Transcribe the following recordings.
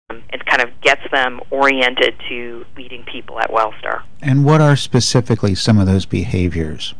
and kind of gets them oriented to leading people at Wellstar. And what are specifically some of those behaviors?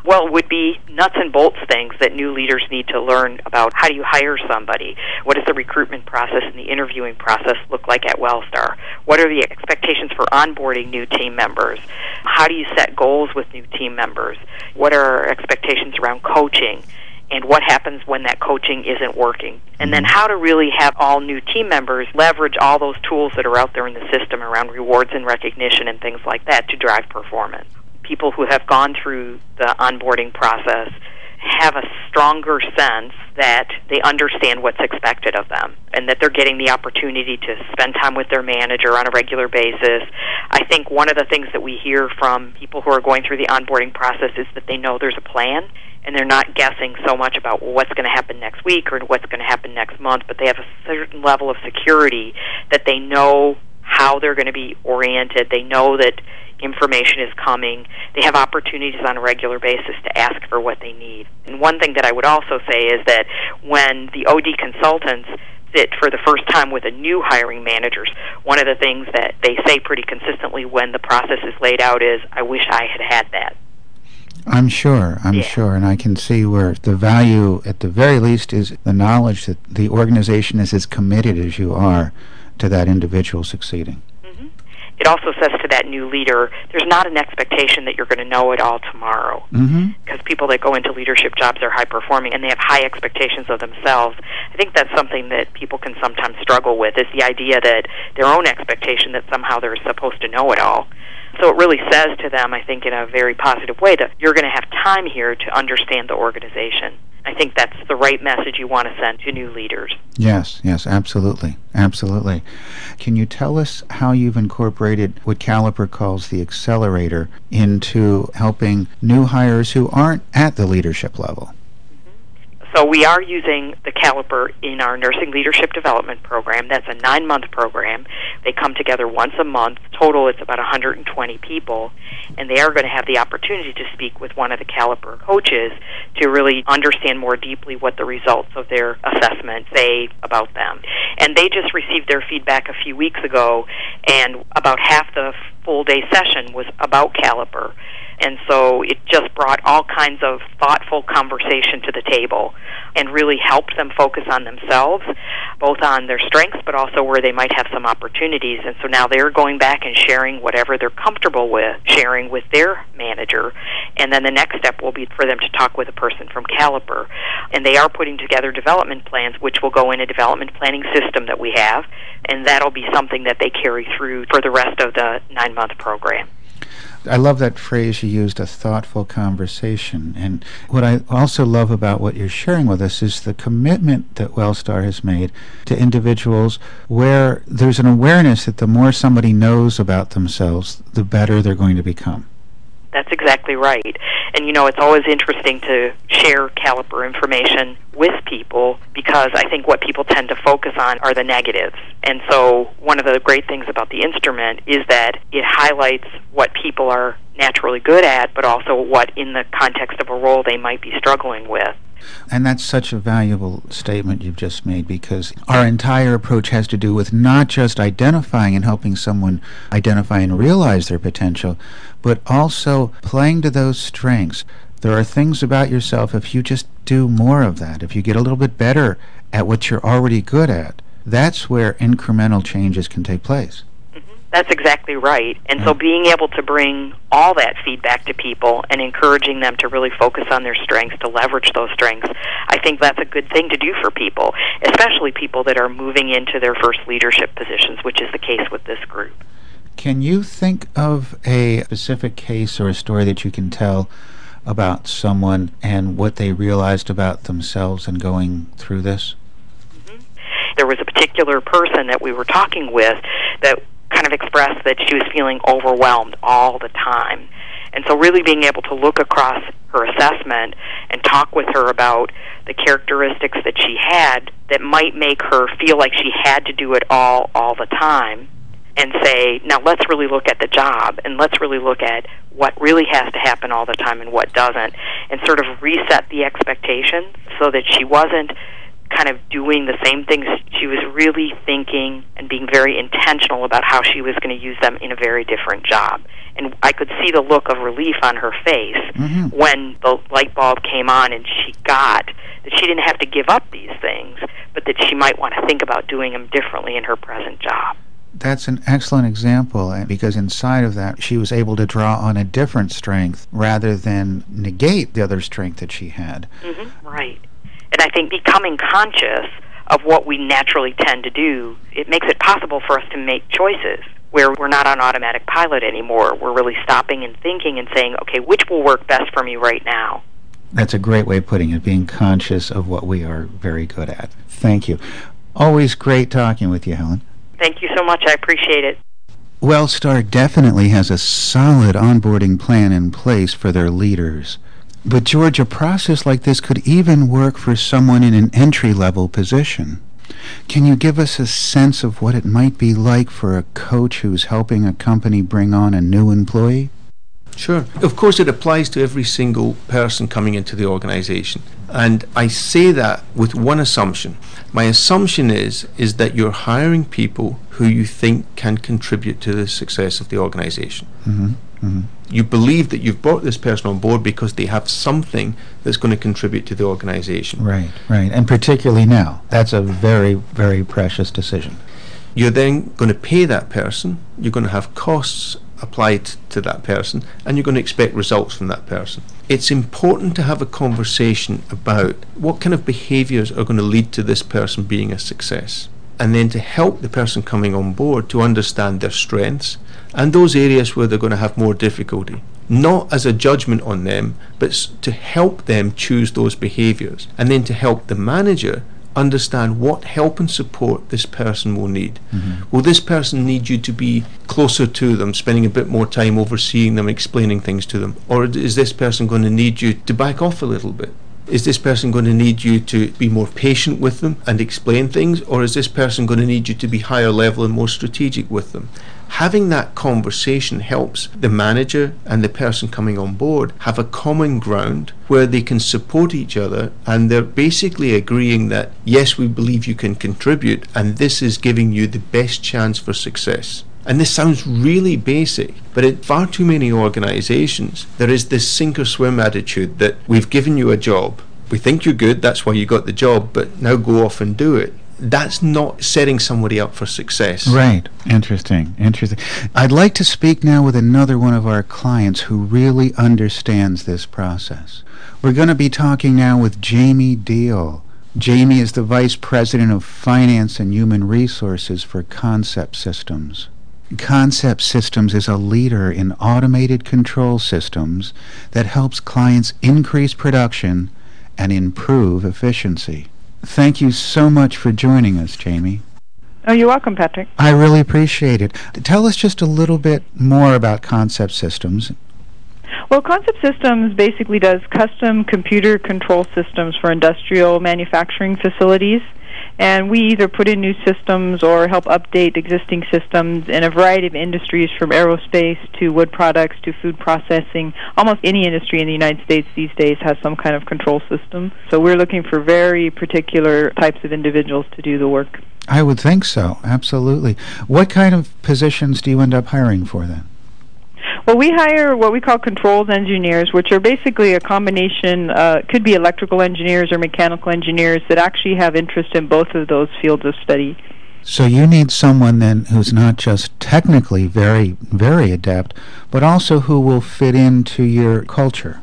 Well, it would be nuts and bolts things that new leaders need to learn about. How do you hire somebody? What does the recruitment process and the interviewing process look like at Wellstar? What are the expectations for onboarding new team members? How do you set goals with new team members? What are our expectations around coaching? And what happens when that coaching isn't working? And then how to really have all new team members leverage all those tools that are out there in the system around rewards and recognition and things like that to drive performance. People who have gone through the onboarding process have a stronger sense that they understand what's expected of them and that they're getting the opportunity to spend time with their manager on a regular basis. I think one of the things that we hear from people who are going through the onboarding process is that they know there's a plan and they're not guessing so much about what's going to happen next week or what's going to happen next month, but they have a certain level of security that they know how they're going to be oriented. They know that information is coming. They have opportunities on a regular basis to ask for what they need. And one thing that I would also say is that when the OD consultants sit for the first time with a new hiring managers, one of the things that they say pretty consistently when the process is laid out is, I wish I had had that. I'm sure, and I can see where the value, at the very least, is the knowledge that the organization is as committed as you are to that individual succeeding. It also says to that new leader, there's not an expectation that you're going to know it all tomorrow. Because people that go into leadership jobs are high-performing, and they have high expectations of themselves. I think that's something that people can sometimes struggle with, is the idea that their own expectation that somehow they're supposed to know it all. So it really says to them, I think, in a very positive way, that you're going to have time here to understand the organization. I think that's the right message you want to send to new leaders. Yes, absolutely. Absolutely. Can you tell us how you've incorporated what Caliper calls the accelerator into helping new hires who aren't at the leadership level? So we are using the Caliper in our Nursing Leadership Development Program. That's a 9-month program. They come together once a month. Total, it's about 120 people. And they are going to have the opportunity to speak with one of the Caliper coaches to really understand more deeply what the results of their assessment say about them. And they just received their feedback a few weeks ago, and about half the full-day session was about Caliper. And so it just brought all kinds of thoughtful conversation to the table and really helped them focus on themselves, both on their strengths but also where they might have some opportunities. And so now they're going back and sharing whatever they're comfortable with, sharing with their manager. And then the next step will be for them to talk with a person from Caliper. And they are putting together development plans, which will go in a development planning system that we have, and that'll be something that they carry through for the rest of the 9-month program. I love that phrase you used, a thoughtful conversation. And what I also love about what you're sharing with us is the commitment that Wellstar has made to individuals where there's an awareness that the more somebody knows about themselves, the better they're going to become. That's exactly right. And, you know, it's always interesting to share Caliper information with people because I think what people tend to focus on are the negatives. And so one of the great things about the instrument is that it highlights what people are naturally good at, but also what in the context of a role they might be struggling with. And that's such a valuable statement you've just made, because our entire approach has to do with not just identifying and helping someone identify and realize their potential, but also playing to those strengths. There are things about yourself, if you just do more of that, if you get a little bit better at what you're already good at, that's where incremental changes can take place. That's exactly right. And so being able to bring all that feedback to people and encouraging them to really focus on their strengths, to leverage those strengths, I think that's a good thing to do for people, especially people that are moving into their first leadership positions, which is the case with this group. Can you think of a specific case or a story that you can tell about someone and what they realized about themselves in going through this? There was a particular person that we were talking with that kind of expressed that she was feeling overwhelmed all the time. And so really being able to look across her assessment and talk with her about the characteristics that she had that might make her feel like she had to do it all the time, and say, now let's really look at the job and let's really look at what really has to happen all the time and what doesn't, and sort of reset the expectations so that she wasn't kind of doing the same things. She was really thinking and being very intentional about how she was going to use them in a very different job. And I could see the look of relief on her face when the light bulb came on and she got that she didn't have to give up these things, but that she might want to think about doing them differently in her present job. That's an excellent example, because inside of that, she was able to draw on a different strength rather than negate the other strength that she had. Right. And I think becoming conscious of what we naturally tend to do, it makes it possible for us to make choices where we're not on automatic pilot anymore. We're really stopping and thinking and saying, okay, which will work best for me right now? That's a great way of putting it, being conscious of what we are very good at. Thank you. Always great talking with you, Helen. Thank you so much. I appreciate it. WellStar definitely has a solid onboarding plan in place for their leaders. But, George, a process like this could even work for someone in an entry-level position. Can you give us a sense of what it might be like for a coach who's helping a company bring on a new employee? Sure. Of course, it applies to every single person coming into the organization. And I say that with one assumption. My assumption is that you're hiring people who you think can contribute to the success of the organization. You believe that you've brought this person on board because they have something that's going to contribute to the organization. Right. And particularly now. That's a very, very precious decision. You're then going to pay that person. You're going to have costs applied to that person, and you're going to expect results from that person. It's important to have a conversation about what kind of behaviors are going to lead to this person being a success, and then to help the person coming on board to understand their strengths and those areas where they're going to have more difficulty. Not as a judgment on them, but to help them choose those behaviors, and then to help the manager understand what help and support this person will need. Will this person need you to be closer to them, spending a bit more time overseeing them, explaining things to them? Or is this person going to need you to back off a little bit? Is this person going to need you to be more patient with them and explain things? Or is this person going to need you to be higher level and more strategic with them? Having that conversation helps the manager and the person coming on board have a common ground where they can support each other, and they're basically agreeing that, yes, we believe you can contribute, and this is giving you the best chance for success. And this sounds really basic, but in far too many organizations, there is this sink or swim attitude that we've given you a job. We think you're good, that's why you got the job, but now go off and do it. That's not setting somebody up for success. Right. Interesting. I'd like to speak now with another one of our clients who really understands this process. We're going to be talking now with Jamie Deal. Jamie is the Vice President of Finance and Human Resources for Concept Systems. Concept Systems is a leader in automated control systems that helps clients increase production and improve efficiency. Thank you so much for joining us, Jamie. Oh, you're welcome, Patrick. I really appreciate it. Tell us just a little bit more about Concept Systems. Well, Concept Systems basically does custom computer control systems for industrial manufacturing facilities. And we either put in new systems or help update existing systems in a variety of industries, from aerospace to wood products to food processing. Almost any industry in the United States these days has some kind of control system. So we're looking for very particular types of individuals to do the work. I would think so, absolutely. What kind of positions do you end up hiring for then? Well, we hire what we call controls engineers, which are basically a combination, could be electrical engineers or mechanical engineers that actually have interest in both of those fields of study. So you need someone then who's not just technically very, very adept, but also who will fit into your culture.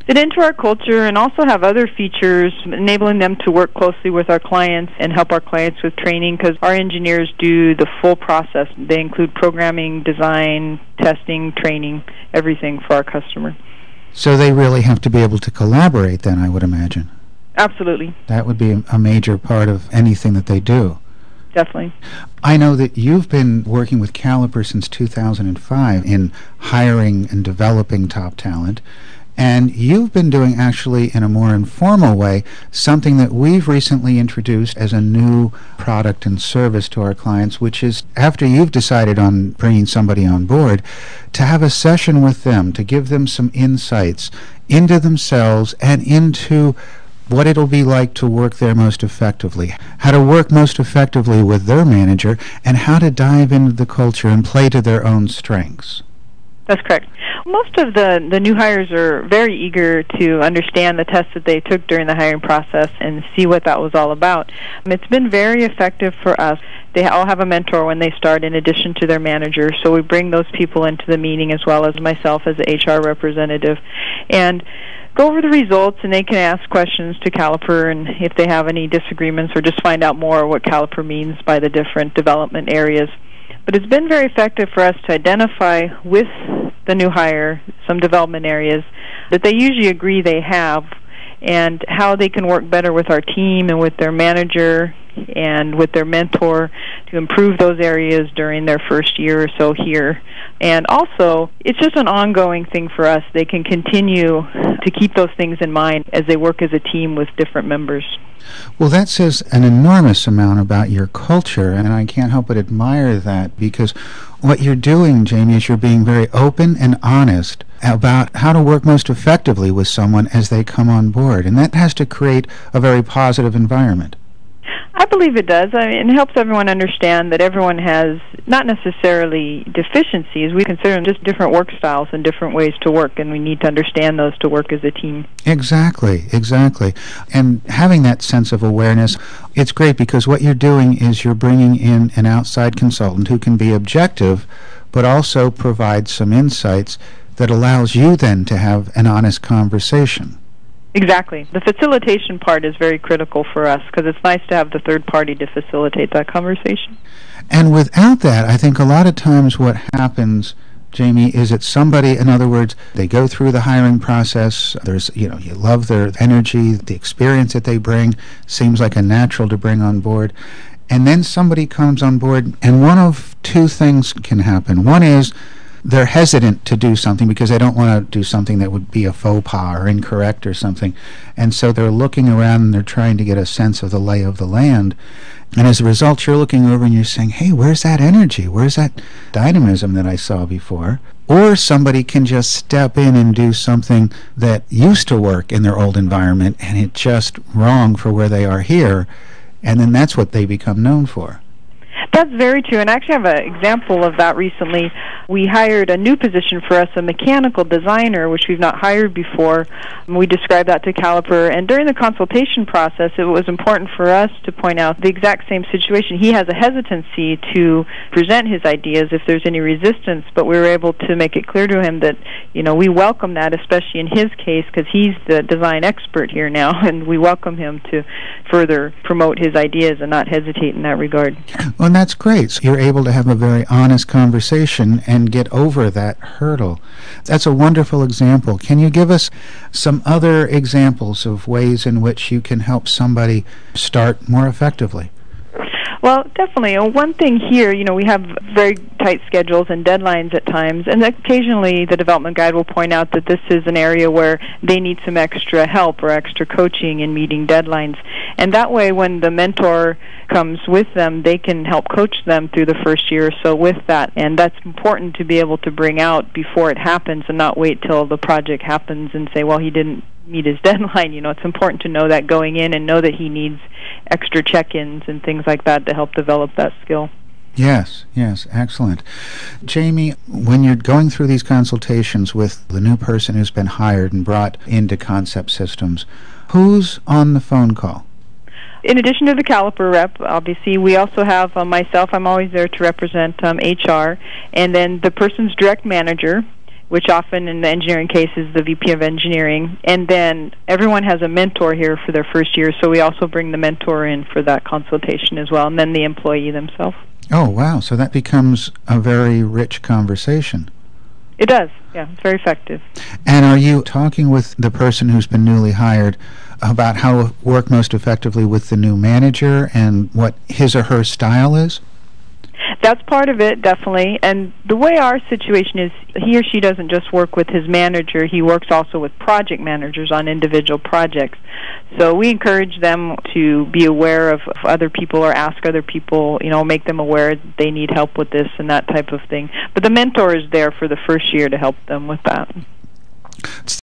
Fit into our culture and also have other features enabling them to work closely with our clients and help our clients with training, because our engineers do the full process. They include programming, design, testing, training, everything for our customer. So they really have to be able to collaborate then, I would imagine. Absolutely. That would be a major part of anything that they do. Definitely. I know that you've been working with Caliper since 2005 in hiring and developing top talent. And you've been doing, actually in a more informal way, something that we've recently introduced as a new product and service to our clients, which is, after you've decided on bringing somebody on board, to have a session with them, to give them some insights into themselves and into what it'll be like to work there most effectively, how to work most effectively with their manager, and how to dive into the culture and play to their own strengths. That's correct. Most of the new hires are very eager to understand the tests that they took during the hiring process and see what that was all about. It's been very effective for us. They all have a mentor when they start in addition to their manager, so we bring those people into the meeting as well as myself as the HR representative and go over the results, and they can ask questions to Caliper, and if they have any disagreements or just find out more what Caliper means by the different development areas. But it's been very effective for us to identify with the new hire some development areas that they usually agree they have and how they can work better with our team and with their manager and with their mentor to improve those areas during their first year or so here. And also, it's just an ongoing thing for us. They can continue to keep those things in mind as they work as a team with different members. Well, that says an enormous amount about your culture, and I can't help but admire that, because what you're doing, Jamie, is you're being very open and honest about how to work most effectively with someone as they come on board, and that has to create a very positive environment. I believe it does. I mean, it helps everyone understand that everyone has not necessarily deficiencies. We consider them just different work styles and different ways to work, and we need to understand those to work as a team. Exactly, exactly. And having that sense of awareness, it's great because what you're doing is you're bringing in an outside consultant who can be objective, but also provide some insights that allows you then to have an honest conversation. Exactly. The facilitation part is very critical for us because it's nice to have the third party to facilitate that conversation. And without that, I think a lot of times what happens, Jamie, is that somebody, in other words, they go through the hiring process, you love their energy, the experience that they bring, seems like a natural to bring on board, and then somebody comes on board, and one of two things can happen. One is they're hesitant to do something because they don't want to do something that would be a faux pas or incorrect or something. And so they're looking around and they're trying to get a sense of the lay of the land. And as a result, you're looking over and you're saying, hey, where's that energy? Where's that dynamism that I saw before? Or somebody can just step in and do something that used to work in their old environment and it's just wrong for where they are here. And then that's what they become known for. That's very true, and I actually have an example of that recently. We hired a new position for us, a mechanical designer, which we've not hired before. We described that to Caliper, and during the consultation process, it was important for us to point out the exact same situation. He has a hesitancy to present his ideas if there's any resistance, but we were able to make it clear to him that, we welcome that, especially in his case, because he's the design expert here now, and we welcome him to further promote his ideas and not hesitate in that regard. Well, and that's great. So you're able to have a very honest conversation and get over that hurdle. That's a wonderful example. Can you give us some other examples of ways in which you can help somebody start more effectively? Well, definitely. One thing here, we have very tight schedules and deadlines at times, and occasionally the development guide will point out that this is an area where they need some extra help or extra coaching in meeting deadlines. And that way, when the mentor comes with them, they can help coach them through the first year or so with that. And that's important to be able to bring out before it happens and not wait till the project happens and say, well, he didn't meet his deadline. It's important to know that going in and know that he needs extra check-ins and things like that to help develop that skill. Yes, excellent. Jamie, when you're going through these consultations with the new person who's been hired and brought into Concept Systems, who's on the phone call? In addition to the Caliper rep, obviously, we also have myself. I'm always there to represent HR, and then the person's direct manager, which often in the engineering case is the VP of engineering, and then everyone has a mentor here for their first year, so we also bring the mentor in for that consultation as well, and then the employee themselves. Oh, wow. So that becomes a very rich conversation. It does, yeah. It's very effective. And are you talking with the person who's been newly hired about how to work most effectively with the new manager and what his or her style is? That's part of it, definitely. And the way our situation is, he or she doesn't just work with his manager, he works also with project managers on individual projects. So we encourage them to be aware of other people or ask other people, make them aware that they need help with this and that type of thing. But the mentor is there for the first year to help them with that.